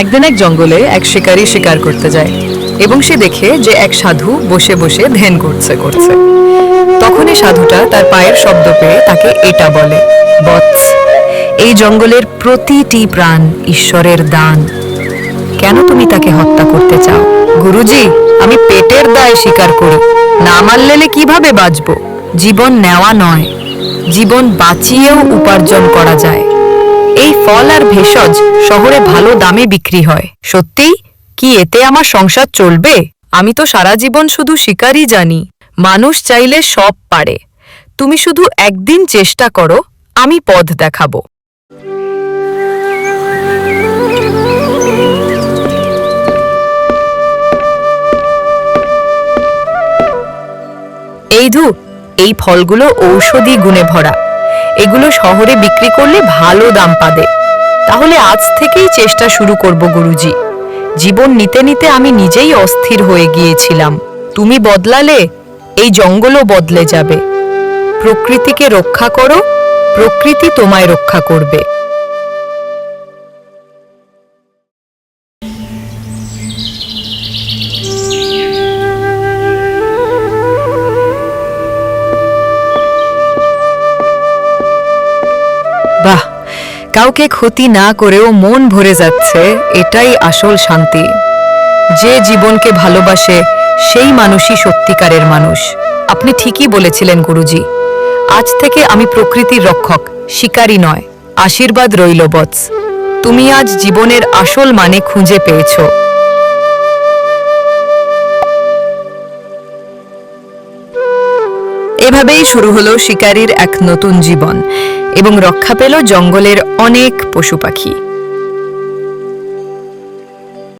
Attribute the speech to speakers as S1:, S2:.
S1: একদিন এক জঙ্গলে এক শিকারী শিকার করতে যায় এবং সে দেখে যে এক সাধু বসে বসে ধ্যান করছে। তখনই সাধুটা তার পায়ের শব্দ পেয়ে তাকে এটা বলে, বৎস, এই জঙ্গলের প্রতিটি প্রাণ ঈশ্বরের দান। কেন তুমি তাকে হত্যা করতে চাও? গুরুজি, আমি পেটের দায় স্বীকার করি, না মারলে কিভাবে বাঁচব? জীবন নেওয়া নয়, জীবন বাঁচিয়েও উপার্জন করা যায়। এই ফল আর ভেষজ শহরে ভালো দামে বিক্রি হয়। সত্যিই কি এতে আমার সংসার চলবে? আমি তো সারা জীবন শুধু শিকারই জানি। মানুষ চাইলে সব পারে। তুমি শুধু একদিন চেষ্টা করো, আমি পথ দেখাবো। এই ফলগুলো ঔষধি গুণে ভরা। এগুলো শহরে বিক্রি করলে ভালো দাম পাবে। তাহলে আজ থেকেই চেষ্টা শুরু করব গুরুজি। জীবন নিতে নিতে আমি নিজেই অস্থির হয়ে গিয়েছিলাম। তুমি বদলালে এই জঙ্গলও বদলে যাবে। প্রকৃতিকে রক্ষা করো, প্রকৃতি তোমায় রক্ষা করবে। বাহ, কাউকে ক্ষতি না করেও মন ভরে যাচ্ছে, এটাই আসল শান্তি। যে জীবনকে ভালোবাসে সেই মানুষই সত্যিকারের মানুষ। আপনি ঠিকই বলেছিলেন গুরুজি। আজ থেকে আমি প্রকৃতির রক্ষক, শিকারী নয়। আশীর্বাদ রইল বৎস। তুমি আজ জীবনের আসল মানে খুঁজে পেয়েছ। এভাবেই শুরু হলো শিকারীর এক নতুন জীবন এবং রক্ষা পেল জঙ্গলের অনেক পশু পাখি।